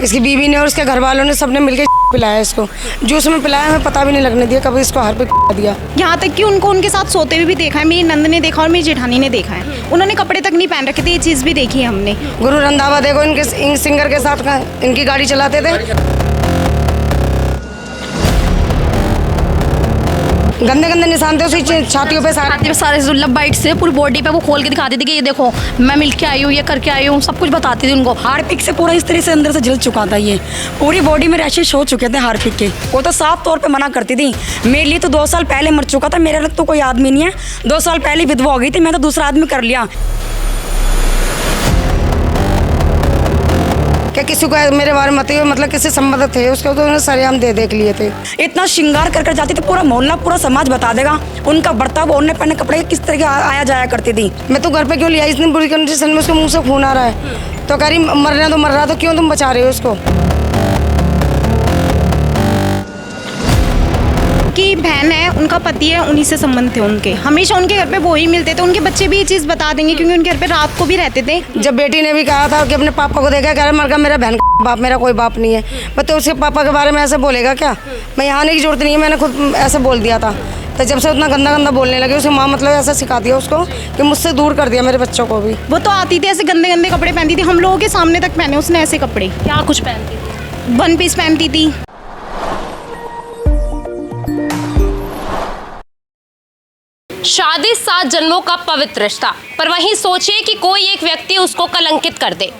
इसकी बीवी ने और उसके घर वालों ने सबने मिलकर पिलाया इसको। जूस में पिलाया, हमें पता भी नहीं लगने दिया कभी इसको हार पे दिया। यहाँ तक कि उनको उनके साथ सोते हुए भी देखा है, मेरी नंद ने देखा और मेरी जेठानी ने देखा है। उन्होंने कपड़े तक नहीं पहन रखे थे, ये चीज़ भी देखी है हमने। गुरु रंधावा देखो इनके सिंगर के साथ इनकी गाड़ी चलाते थे। गंदे गंदे निशान थे उसकी छातियों पे सारे दुर्लभ बाइट से पूरी बॉडी पे वो खोल के दिखाती थी कि ये देखो मैं मिल के आई हूँ, ये करके आई हूँ, सब कुछ बताती थी उनको। हार्पिक से पूरा इस तरह से अंदर से जल चुका था, ये पूरी बॉडी में रैशेस हो चुके थे हार्पिक के। वो तो साफ तौर पे मना करती थी। मेरे लिए तो 2 साल पहले मर चुका था, मेरे लिए तो कोई आदमी नहीं है। 2 साल पहले विधवा हो गई थी, मैं तो दूसरा आदमी कर लिया। क्या किसी को मेरे बारे में मतलब किसी संबंध थे उसको तो उन्होंने सरेआम देख लिए थे। इतना श्रृंगार कर जाती थी, पूरा मोहल्ला पूरा समाज बता देगा उनका बर्ताव, ओढ़ने पहने कपड़े किस तरह के आया जाया करती थी। मैं तो घर पे क्यों लिया, इतनी बुरी कंडीशन में उसके मुंह से खून आ रहा है तो कह रही मरना तो मर रहा, तो क्यों तुम बचा रहे हो उसको। की बहन है, उनका पति है, उन्हीं से संबंध थे उनके। हमेशा उनके घर पे वो ही मिलते थे। उनके बच्चे भी ये चीज़ बता देंगे क्योंकि उनके घर पे रात को भी रहते थे। जब बेटी ने भी कहा था कि अपने पापा को देखा, कह रहा मर का मेरा बहन का बाप, मेरा कोई बाप नहीं है। मैं तो उसके पापा के बारे में ऐसे बोलेगा क्या, मैं यहाँ आने की जरूरत नहीं है, मैंने खुद ऐसे बोल दिया था। तो जब से उतना गंदा गंदा बोलने लगे, उसकी माँ मतलब ऐसा सिखा दिया उसको कि मुझसे दूर कर दिया मेरे बच्चों को भी। वो तो आती थी ऐसे गंदे गंदे कपड़े पहनती थी, हम लोगों के सामने तक पहने उसने ऐसे कपड़े। क्या कुछ पहनती थी? 1 पीस पहनती थी। शादी 7 जन्मों का पवित्र रिश्ता, पर वहीं सोचिए कि कोई एक व्यक्ति उसको कलंकित कर दे।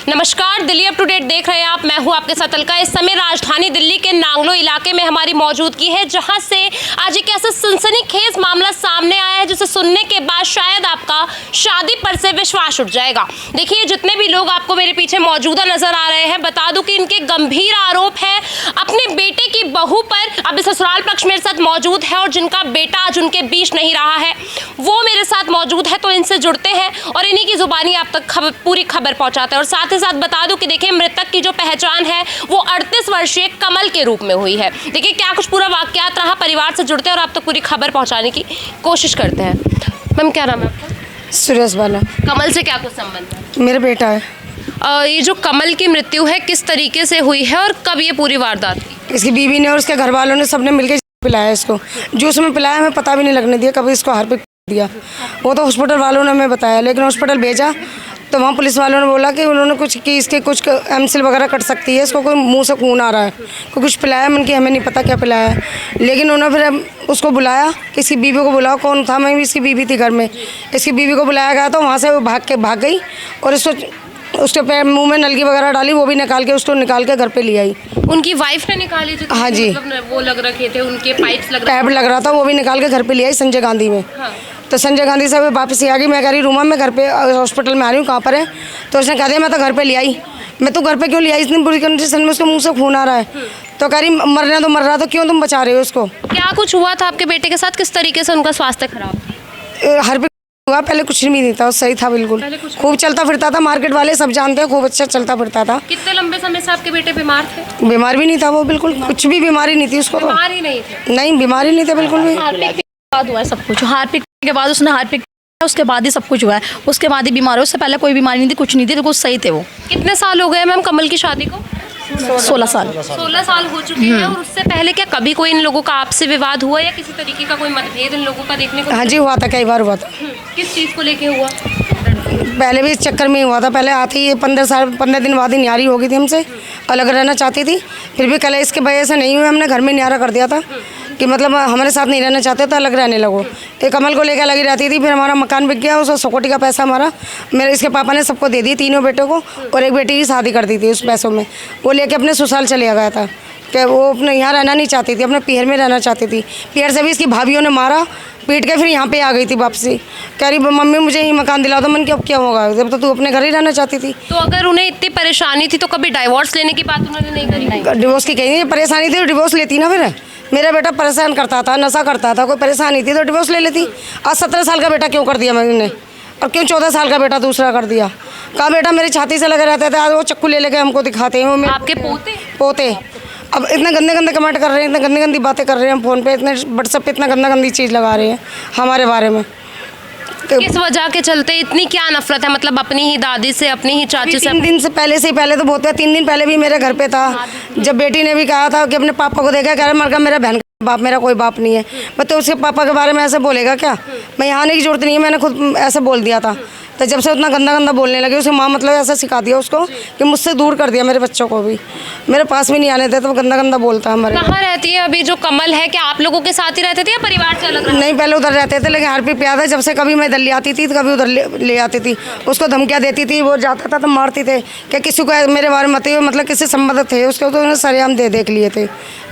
नमस्कार, दिल्ली अप टू डेट देख रहे हैं आप, मैं हूं आपके साथ अलका। इस समय राजधानी दिल्ली के नांगलो इलाके में हमारी मौजूदगी है, जहां से आज एक ऐसा सनसनीखेज मामला सामने आया है जिसे सुनने के बाद शायद आपका शादी पर से विश्वास उठ जाएगा। देखिए, जितने भी लोग आपको मेरे पीछे मौजूदा नजर आ रहे हैं, बता दूं कि इनके गंभीर आरोप है अपने बेटे की बहू पर। अब ससुराल पक्ष मेरे साथ मौजूद है और जिनका बेटा आज उनके बीच नहीं रहा है वो मेरे साथ मौजूद है, तो इनसे जुड़ते हैं और इन्हीं की जुबानी आप तक पूरी खबर पहुंचाते हैं। और साथ ही साथ बता दूं कि देखिए, मृतक की जो पहचान है वो 38 वर्षीय कमल के रूप में हुई है। देखिए क्या कुछ पूरा वाकयात रहा, परिवार से जुड़ते हैं और आप तक पूरी खबर पहुंचाने की कोशिश करते हैं। मैम, क्या नाम है आपका? सुरेश बाला। कमल से क्या कुछ संबंध है? मेरा बेटा है। ये जो कमल की मृत्यु है किस तरीके से हुई है और कब ये पूरी वारदात हुई? इसकी बीवी ने और उसके घर वालों ने सबने मिलकर पिलाया इसको। जूस में पिलाया, हमें पता भी नहीं लगने दिया कभी इसको हार पे दिया। वो तो हॉस्पिटल वालों ने हमें बताया, लेकिन हॉस्पिटल भेजा तो वहाँ पुलिस वालों ने बोला कि उन्होंने कुछ कि इसके कुछ एमसिल वगैरह कट सकती है, इसको कोई मुंह से खून आ रहा है, कोई कुछ पिलाया। मन की हमें नहीं पता क्या पिलाया है, लेकिन उन्होंने फिर उसको बुलाया कि इसकी बीवी को बुलाओ। कौन था? मैं भी इसकी बीवी थी घर में। इसकी बीवी को बुलाया गया तो वहाँ से वो भाग गई और इसको उसके पैर मुंह में नलकी वगैरह डाली, वो भी निकाल के उसको निकाल के घर पे ले आई। उनकी वाइफ ने निकाली थी? हाँ जी, मतलब वो लग रखे थे उनके पाइप्स पैप लग रहा था, वो भी निकाल के घर पे ले आई संजय गांधी में। हाँ। तो संजय गांधी से वापस आ गई। मैं कह रही रूमा में घर पे हॉस्पिटल में आ रही हूँ, कहाँ पर है? तो उसने कह दिया मैं तो घर पे ले आई। मैं तो घर पे क्यों ले आई, इतनी बुरी कंडीशन में उसके मुंह से खून आ रहा है तो कह रही मरना तो मर रहा, तो क्यों तुम बचा रहे हो उसको। क्या कुछ हुआ था आपके बेटे के साथ, किस तरीके से उनका स्वास्थ्य खराब हर पे हुआ? पहले कुछ नहीं था, सही था बिल्कुल, खूब चलता फिरता था, मार्केट वाले सब जानते हैं, खूब अच्छा चलता फिरता था। कितने लंबे समय से आपके बेटे बीमार थे? बीमार भी नहीं था वो, बिल्कुल कुछ भी बीमारी नहीं थी उसको। तो बीमार ही नहीं थे? नहीं, बीमारी नहीं थे बिल्कुल भी। हार्पिक के बाद हुआ है सब कुछ, हार्पिक के बाद उसने हार्पिक उसके बाद ही सब कुछ हुआ है। उसके बाद ही बीमार है, उससे पहले कोई बीमारी नहीं थी, कुछ नहीं थी, तो कुछ सही थे वो। कितने साल हो गए मैम कमल की शादी को? 16 साल। 16 साल हो चुके हैं। और उससे पहले क्या कभी कोई इन लोगों का आपसे विवाद हुआ या किसी तरीके का कोई मतभेद इन लोगों का देखने को? हाँ जी, हुआ था, कई बार हुआ था। किस चीज़ को लेके हुआ? पहले भी इस चक्कर में ही हुआ था। पहले आती ही 15 दिन बाद ही न्यारी हो गई थी हमसे, अलग रहना चाहती थी। फिर भी कल इसके वजह से नहीं हुए, हमने घर में न्यारा कर दिया था कि मतलब हमारे साथ नहीं रहना चाहते तो अलग रहने लगो। एक कमल को लेकर लगी रहती थी। फिर हमारा मकान बिक गया, उस 100 कोटी का पैसा हमारा मेरे इसके पापा ने सबको दे दी, तीनों बेटों को, और एक बेटी की शादी कर दी थी उस पैसों में। वो लेके अपने ससुराल चले गया था कि वो अपने यहाँ रहना नहीं चाहती थी, अपने पीहर में रहना चाहती थी। पीहर से भी इसकी भाभीयों ने मारा पीट के, फिर यहाँ पे आ गई थी वापसी। कह रही मम्मी मुझे ही मकान दिला दो। मन क्या अब क्या होगा, जब तो तू अपने घर ही रहना चाहती थी। तो अगर उन्हें इतनी परेशानी थी तो कभी डिवोर्स लेने की बात उन्होंने नहीं करी? डिवोर्स की कहीं परेशानी थी तो डिवोर्स लेती ना। फिर मेरा बेटा परेशान करता था, नशा करता था, कोई परेशानी थी तो डिवोर्स ले लेती। आज 17 साल का बेटा क्यों कर दिया मैंने, और क्यों 14 साल का बेटा दूसरा कर दिया? कहा बेटा मेरी छाती से लगे रहते थे, आज वो चक्कू ले लेके हमको दिखाते हैं। वो आपके पोते? अब इतना गंदे गंदे कमेंट कर रहे हैं, इतने गंदी गंदी बातें कर रहे हैं फ़ोन पे, इतने व्हाट्सएप पे इतना गंदी चीज़ लगा रहे हैं हमारे बारे में। किस वजह के चलते इतनी क्या नफरत है, मतलब अपनी ही दादी से, अपनी ही चाची से? 3 दिन से पहले तो बहुत है, 3 दिन पहले भी मेरे घर पे था। जब बेटी ने भी कहा था कि अपने पापा को देखा, कह रहा मर गया मेरा बहन का बाप, मेरा कोई बाप नहीं है। मैं तो उसके पापा के बारे में ऐसे बोलेगा क्या? मैं यहाँ आने की जरूरत नहीं है, मैंने खुद ऐसे बोल दिया था। तो जब से उतना गंदा बोलने लगे, उसकी माँ मतलब ऐसा सिखा दिया उसको कि मुझसे दूर कर दिया, मेरे बच्चों को भी मेरे पास भी नहीं आने देते, तो गंदा बोलता है हमारे। कहाँ रहती है अभी जो कमल है? क्या आप लोगों के साथ ही रहते थे या परिवार से अलग? नहीं, पहले उधर रहते थे, लेकिन हार्पिक पे आता, जब से कभी मैं इधर ले आती थी तो कभी उधर ले आती थी। उसको धमकियाँ देती थी, वो जाता था तो मारती थे कि किसी को मेरे बारे में मतलब किसी संबंध थे उसके, तो उन्होंने सरेआम देख लिए थे।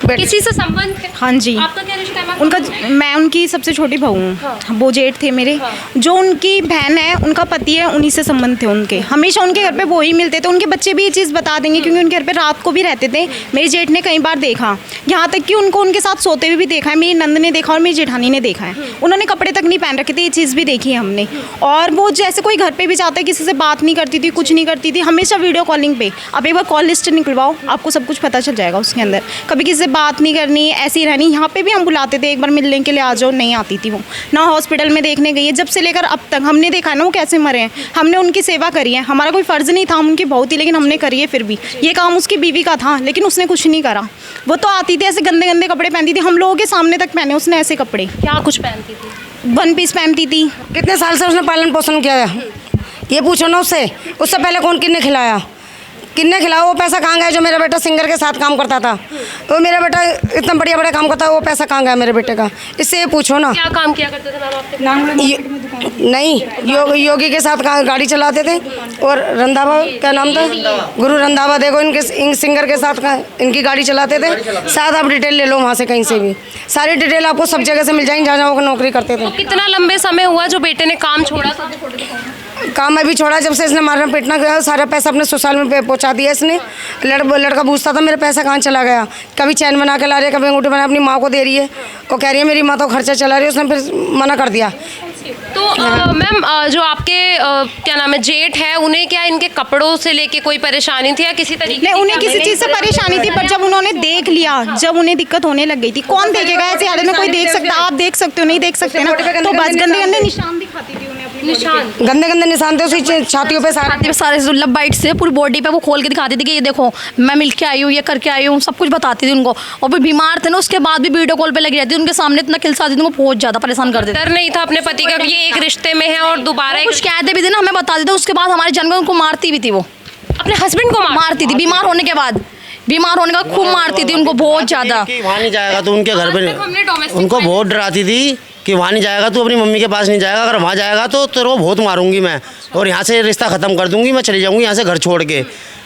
किसी से संबंध है? हाँ जी। आपका क्या रिश्ता है? उनका, मैं उनकी सबसे छोटी बहू हूँ। वो जेठ थे मेरे। जो उनकी बहन है, उनका पति है, उन्हीं से संबंध थे उनके। हमेशा उनके घर पे वो ही मिलते थे। उनके बच्चे भी ये चीज़ बता देंगे क्योंकि उनके घर पे रात को भी रहते थे। मेरी जेठ ने कई बार देखा, यहाँ तक कि उनको उनके साथ सोते हुए भी देखा है। मेरी नंद ने देखा और मेरी जेठानी ने देखा है। उन्होंने कपड़े तक नहीं पहन रखे थे, ये चीज़ भी देखी है हमने। और वो जैसे कोई घर पर भी जाता है, किसी से बात नहीं करती थी, कुछ नहीं करती थी, हमेशा वीडियो कॉलिंग पे। आप एक बार कॉल लिस्ट निकलवाओ, आपको सब कुछ पता चल जाएगा उसके अंदर। कभी किसी से बात नहीं करनी, ऐसी रहनी। यहाँ पे भी हम बुलाते थे एक बार मिलने के लिए, आ जाओ, नहीं आती थी वो। ना हॉस्पिटल में देखने गई है, जब से लेकर अब तक हमने देखा ना वो कैसे मरे हैं। हमने उनकी सेवा करी है, हमारा कोई फ़र्ज़ नहीं था, हम उनकी बहू थी, लेकिन हमने करी है। फिर भी ये काम उसकी बीवी का था, लेकिन उसने कुछ नहीं करा। वो तो आती थी, ऐसे गंदे कपड़े पहनती थी, हम लोगों के सामने तक पहने उसने ऐसे कपड़े। क्या कुछ पहनती थी? 1 पीस पहनती थी। कितने साल से उसने पालन पोषण किया है, ये पूछो ना उससे। उससे पहले कौन किसने खिलाया, किन्ने खिलाया? वो पैसा कहाँ गया जो मेरा बेटा सिंगर के साथ काम करता था? वो मेरा बेटा इतना बढ़िया काम करता है, वो पैसा कहाँ गया मेरे बेटे का? इससे ये पूछो ना। क्या काम किया करते थे मैम आपके? नहीं, योगी के साथ गाड़ी चलाते थे। और रंधावा, क्या नाम था, गुरु रंधावा, देखो इनके सिंगर के साथ इनकी गाड़ी चलाते थे। शायद आप डिटेल ले लो वहाँ से, कहीं से भी सारी डिटेल आपको सब जगह से मिल जाएंगी जहाँ जहाँ वो नौकरी करते थे। तो कितना लंबे समय हुआ जो बेटे ने काम छोड़ा था? काम अभी छोड़ा, जब से इसने मारना पीटना गया, सारा पैसा अपने ससुराल में पहुंचा दिया इसने। लड़का पूछता था मेरा पैसा कहाँ चला गया, कभी चैन बना के ला रही है, कभी अंगूठी बना अपनी माँ को दे रही है। वो कह रही है मेरी माँ तो खर्चा चला रही है, उसने फिर मना कर दिया। तो मैम जो आपके क्या नाम है जेठ है, उन्हें क्या इनके कपड़ों से लेके कोई परेशानी थी या किसी तरीके? नहीं, उन्हें किसी चीज़ से परेशानी थी, पर जब उन्होंने देख लिया, जब उन्हें दिक्कत होने लग गई थी, कौन देखेगा ऐसे हालत में? कोई देख सकता, आप देख सकते हो, नहीं देख सकते ना। तो बस गंदे निशान दिखाती थी उन्हें, अपने निशान, गंदे निशान थे उसकी छातियों पे, सारे लब बाइट से पूरी बॉडी पे वो खोल के दिखाती थी कि ये देखो मैं मिल के आई हूँ, ये करके आई हूँ, सब कुछ बताती थी उनको। और फिर बीमार थे ना, उसके बाद भी वीडियो कॉल पे लगी रहती थी, उनके सामने इतना खिलसाती थी, उनको बहुत ज़्यादा परेशान कर देती। डर नहीं था अपने पति का ये एक रिश्ते में है और दोबारा कुछ कहते भी थे ना, हमें बता देते, उसके बाद हमारे जन्म में उनको मारती भी थी। वो अपने हस्बैंड को मारती थी, बीमार होने के बाद खूब मारती थी उनको बहुत ज़्यादा। वहाँ नहीं जाएगा तो उनके घर पे, उनको बहुत डराती थी कि वहाँ नहीं जाएगा तो अपनी मम्मी के पास नहीं जाएगा, अगर वहाँ जाएगा तो तेरे को बहुत मारूंगी मैं, और यहाँ से रिश्ता ख़त्म कर दूंगी, मैं चली जाऊंगी यहाँ से घर छोड़ के,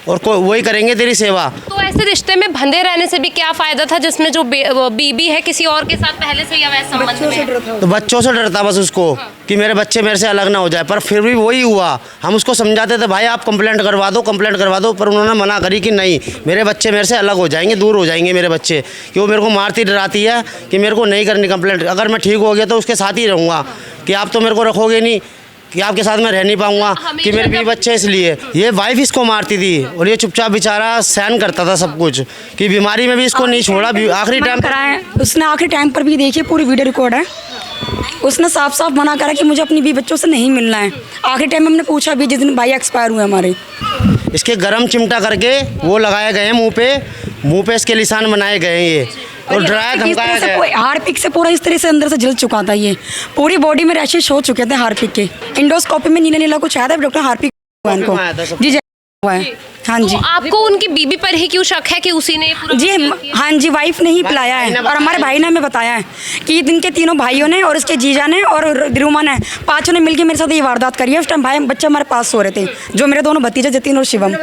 और वही करेंगे तेरी सेवा। तो ऐसे रिश्ते में बंधे रहने से भी क्या फ़ायदा था जिसमें जो बीबी है किसी और के साथ पहले से या वैसे संबंध में? तो बच्चों से डरता बस उसको कि मेरे बच्चे मेरे से अलग ना हो जाए, पर फिर भी वही हुआ। हम उसको समझाते थे भाई आप कंप्लेंट करवा दो, पर उन्होंने मना करी कि नहीं, मेरे बच्चे मेरे से अलग हो जाएंगे, दूर हो जाएंगे मेरे बच्चे, कि वो मेरे को मारती डराती है कि मेरे को नहीं करनी कंप्लेंट, अगर मैं ठीक हो गया तो उसके साथ ही रहूँगा, कि आप तो मेरे को रखोगे नहीं, कि आपके साथ मैं रह नहीं पाऊंगा, कि मेरे भी बच्चे, इसलिए ये वाइफ इसको मारती थी और ये चुपचाप बेचारा सहन करता था सब कुछ, कि बीमारी में भी इसको नहीं छोड़ा, आखिरी टाइम पर उसने आखिरी टाइम पर भी देखिए, पूरी वीडियो रिकॉर्ड है, उसने साफ साफ मना करा कि मुझे अपनी बीवी बच्चों से नहीं मिलना है। आखिरी टाइम में हमने पूछा भी जिस दिन भाई एक्सपायर हुए हमारे, इसके गरम चिमटा करके वो लगाए गए हैं मुंह पे इसके निशान बनाए गए हैं ये, और डराया धमकाया गया। हार्पिक से पूरा इस तरह से अंदर से जल चुका था, ये पूरी बॉडी में रैशेस हो चुके थे हार्पिक के। इंडोस्कोपी में नीला कुछ आया था, डॉक्टर हार्पिक को जी हुआ है। हाँ जी, तो आपको उनकी बीबी पर ही क्यों शक है कि उसी ने जी? हाँ जी, वाइफ ने ही पिलाया है, और हमारे भाई ने हमें बताया है कि इनके तीनों भाइयों ने और इसके जीजा ने और रूमा ने, पांचों ने मिलकर मेरे साथ ये वारदात करी है। उस टाइम भाई बच्चे हमारे पास सो रहे थे, जो मेरे दोनों भतीजे जतिन और शिवम,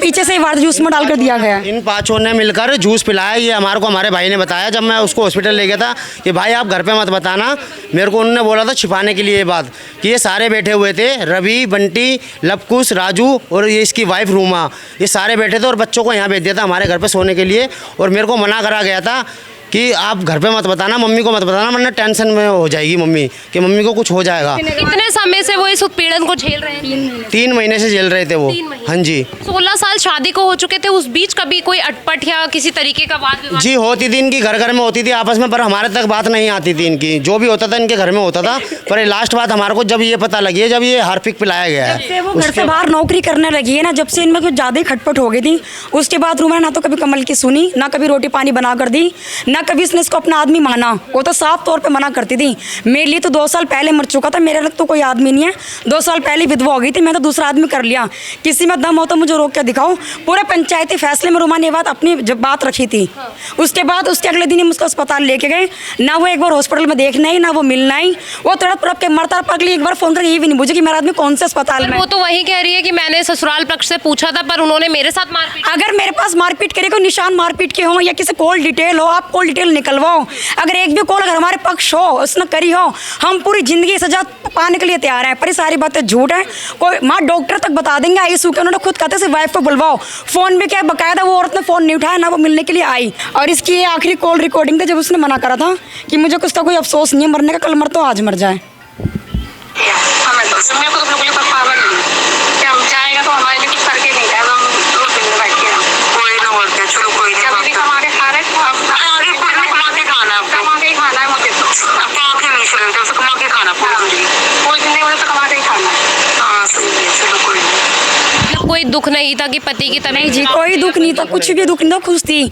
पीछे से वारदात जूस में डालकर दिया गया। इन पाँचों ने मिलकर जूस पिलाया, ये हमारे भाई ने बताया जब मैं उसको हॉस्पिटल ले गया था कि भाई आप घर पर मत बताना, मेरे को उन्होंने बोला था छिपाने के लिए ये बात, कि ये सारे बैठे हुए थे, रवि, बंटी, लवकुश, राजू और ये इसकी वाइफ रूमा, ये सारे बैठे थे और बच्चों को यहाँ भेज दिया था हमारे घर पे सोने के लिए, और मेरे को मना करा गया था कि आप घर पे मत बताना, मम्मी को मत बताना, वरना टेंशन में हो जाएगी मम्मी कि मम्मी को कुछ हो जाएगा। कितने समय से वो इस उत्पीड़न को झेल रहे हैं? 3 महीने से झेल रहे थे वो। हाँ जी। 16 साल शादी को हो चुके थे, उस बीच कभी कोई अटपट या किसी तरीके का वाद विवाद? जी होती थी इनकी, घर घर में होती थी आपस में, पर हमारे तक बात नहीं आती थी इनकी। जो भी होता था इनके घर में होता था, पर लास्ट बात हमारे को जब ये पता लगी है, जब ये हार्पिक पिलाया गया है, जब से वो घर से बाहर नौकरी करने लगी है ना, जब से इनमें कुछ ज़्यादा ही खटपट हो गई थी, उसके बाद रूमा ना तो कभी कमल की सुनी, ना कभी रोटी पानी बना कर दी, ना कभी इसने इसको अपना आदमी माना। वो तो साफ तौर पे मना करती थी। मेरे लिए तो 2 साल पहले मर चुका था, मेरे अलग तो कोई आदमी नहीं है। 2 साल पहले विधवा हो गई थी, मैं तो दूसरा आदमी कर लिया। किसी में दम हो तो मुझे रोक के दिखाओ। पूरे पंचायती फैसले में रूमा ने बात अपनी जब बात रखी थी, उसके बाद उसके अगले दिन हम उसको अस्पताल लेके गए। ना वो एक बार हॉस्पिटल में देखना ही, ना वो मिलना ही। वो तड़प तड़प के मरता पगली एक बार फोन करके ये भी नहीं पूछे कि मेरा आदमी कौन से अस्पताल में। वो तो वही कह रही है कि मैंने ससुराल पक्ष से पूछा था, पर उन्होंने मेरे साथ मारपीट। अगर मेरे पास मारपीट करे, कोई निशान मारपीट के हो या किसी कॉल डिटेल हो, आप कॉल डिटेल निकलवाओ। अगर एक भी कॉल अगर हमारे पक्ष हो, उसने करी हो, हम पूरी जिंदगी सजा पाने के लिए तैयार हैं। पर ये सारी बातें झूठ है। कोई माँ डॉक्टर तक बता देंगे आईसीयू के, उन्होंने खुद कहते सिर्फ वाइफ को बुलवाओ। फोन भी क्या बकायदा वो औरत ने फोन नहीं उठाया, ना वो मिलने के लिए आई। और इसकी ये आखिरी कॉल रिकॉर्डिंग थी जब उसने मना करा था कि मुझे कुछ का कोई अफसोस नहीं है मरने का, कल मर तो आज मर जाए। मेरे को तो बिल्कुल पावर नहीं कि हम चाहेगा तो हमारे लिए कुछ करके नहीं जाएगा। हम 2 दिन में बैठ के कोई ना बोलते, चलो कोई नहीं, जब भी कमा के खा रहे तो आप कमा के खाना है, कमा के ही खाना है। मुझे तो कमा के नहीं चलते, उसे कमा के खाना पूरी जिंदगी मुझे तो कमा के ही खाना है। हाँ सही है, चलो कोई नहीं। कोई दुख नहीं था कि पति की तबीयत? नहीं जी, कोई दुख नहीं था, कुछ भी दुख नहीं था, खुश थी।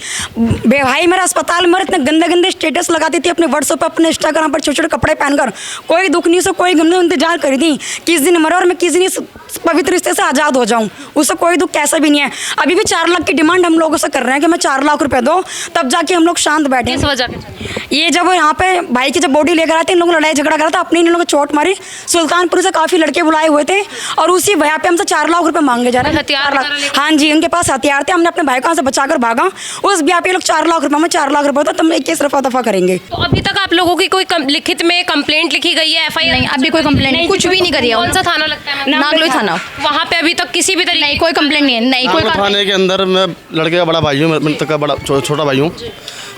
भाई मेरा अस्पताल में इतने गंदे गंदे स्टेटस लगाती थी अपने व्हाट्सएप पे, अपने इंस्टाग्राम पर छोटे छोटे कपड़े पहनकर। कोई दुख नहीं, उसे कोई गम नहीं, इंतजार करी थी किस दिन मरे और मैं किस दिन इस पवित्र रिश्ते से आज़ाद हो जाऊँ। उसे कोई दुख कैसा भी नहीं है। अभी भी 4 लाख की डिमांड हम लोगों से कर रहे हैं कि मैं 4 लाख रुपए दो, तब जाके हम लोग शांत बैठे। इस वजह पे ये जब यहाँ पे भाई की जब बॉडी लेकर आते इन लोगों ने लड़ाई झगड़ा करा था, अपने इन लोगों को चोट मारी। सुल्तानपुर से काफ़ी लड़के बुलाए हुए थे और उसी वजह पे हमसे 4 लाख रुपए मांगे जा रहे हैं। हथियार वगैरह लेकर? हाँ जी, उनके पास हथियार थे। हमने अपने भाई को यहाँ से बचाकर भागा। उस ब्याह पे लोग 4 लाख रुपए में 4 लाख रुपए होता, तुम 21 रफा दफा करेंगे। तो अभी तक आप लोगों की कोई लिखित में कंप्लेंट लिखी गई है? एफआईआर? नहीं, अभी कोई कंप्लेंट नहीं, कुछ भी नहीं करी है। कौन सा थाना लगता है? नागलोई थाना। वहाँ पे अभी तक किसी भी तरीके नहीं, कोई कंप्लेंट नहीं है। नहीं कोई थाने के अंदर मैं लड़के का बड़ा भाई हूँ, मैं तक का बड़ा छोटा भाई हूँ।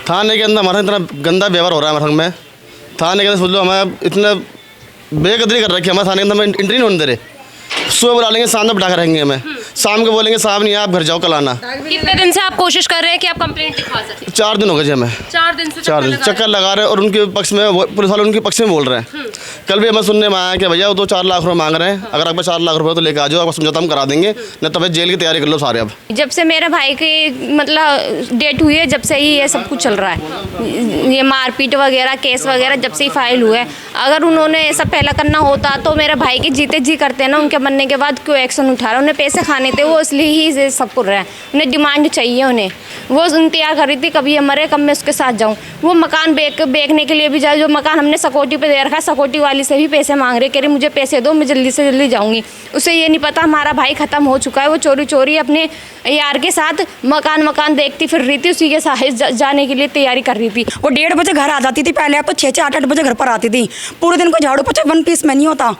थाने के अंदर हमारा इतना गंदा व्यवहार हो रहा है हमारे संग में। थाने के अंदर सोच लो हमें इतना बेकदरी कर रखी है, हमारे थाने के अंदर में एंट्री नहीं होने दे रहे। सुबह बुला लेंगे, शाम में बिठा कर रहेंगे हमें, शाम को बोलेंगे साहब नहीं है आप घर जाओ कल आना। कितने दिन से आप कोशिश कर रहे हैं कि आप कंप्लेंट लिखवा सकें? 4 दिन हो गए जी हमें। 4 दिन से 4 दिन चक्कर लगा रहे हैं और उनके पक्ष में पुलिस वाले उनके पक्ष में बोल रहे हैं। कल भी हमें सुनने में आया कि भैया वो तो 4 लाख रुपये मांग रहे हैं, अगर आपको 4 लाख रुपये तो लेकर आ जाओ, आपको समझौता हम करा देंगे, न तब जेल की तैयारी कर लो सारे। अब जब से मेरे भाई की मतलब डेट हुई है, जब से ही ये सब कुछ चल रहा है। ये मारपीट वगैरह केस वगैरह जब से ही फाइल हुआ है। अगर उन्होंने ये सब पहले करना होता तो मेरे भाई के जीते जी करते ना, उनके बनने के बाद क्यों एक्शन उठा रहा है? उन्हें पैसे खाने थे, वो इसलिए ही ये सब कर रहे हैं। उन्हें डिमांड चाहिए, उन्हें वो इंतजार कर रही थी कभी ये मरे कब मैं उसके साथ जाऊँ। वो मकान बेचने के लिए भी जाए, जो मकान हमने सिक्योरिटी पे दे रखा है, सिक्योरिटी वाली से भी पैसे मांग रहे, कह रही मुझे पैसे दो, मैं जल्दी से जल्दी जाऊँगी। उसे ये नहीं पता हमारा भाई ख़त्म हो चुका है। वो चोरी चोरी अपने यार के साथ मकान देखती फिर रही थी, उसी के साथ जाने के लिए तैयारी कर रही थी। वो 1:30 बजे घर आ जाती थी पहले, अब तो 6-6, 8-8 बजे घर पर आती थी। पूरे दिन को झाड़ू पोछा 1 पीस में नहीं होता,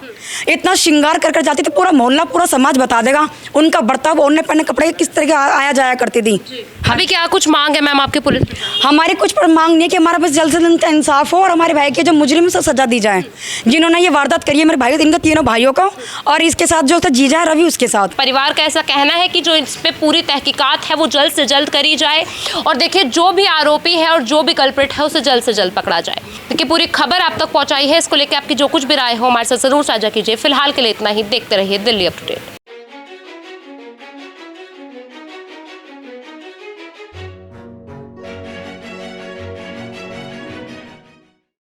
इतना श्रृंगार कर जाती थी। पूरा मोहल्ला पूरा समाज बता देगा उनका बर्ताव, ओढ़ने पहनने कपड़े किस तरह आया जाया करती थी। अभी क्या कुछ मांग है मैम आपके पुलिस? हमारी कुछ पर मांग नहीं है कि हमारा बस जल्द से जल्द इनका इंसाफ हो और हमारे भाई के जो मुजरिम से सजा दी जाए, जिन्होंने ये वारदात करी है मेरे भाई, इनके तीनों भाइयों को, और इसके साथ जो जीजा है रवि उसके साथ। परिवार का ऐसा कहना है कि जो इस पे पूरी तहकीकात है वो जल्द से जल्द करी जाए और देखिए जो भी आरोपी है और जो भी कल्प्रिट है उसे जल्द से जल्द पकड़ा जाए। देखिए पूरी खबर आप तक पहुंचाई है, इसको लेकर आपकी जो कुछ भी राय हो हमारे साथ जरूर साझा कीजिए। फिलहाल के लिए इतना ही, देखते रहिए दिल्ली अपडेट।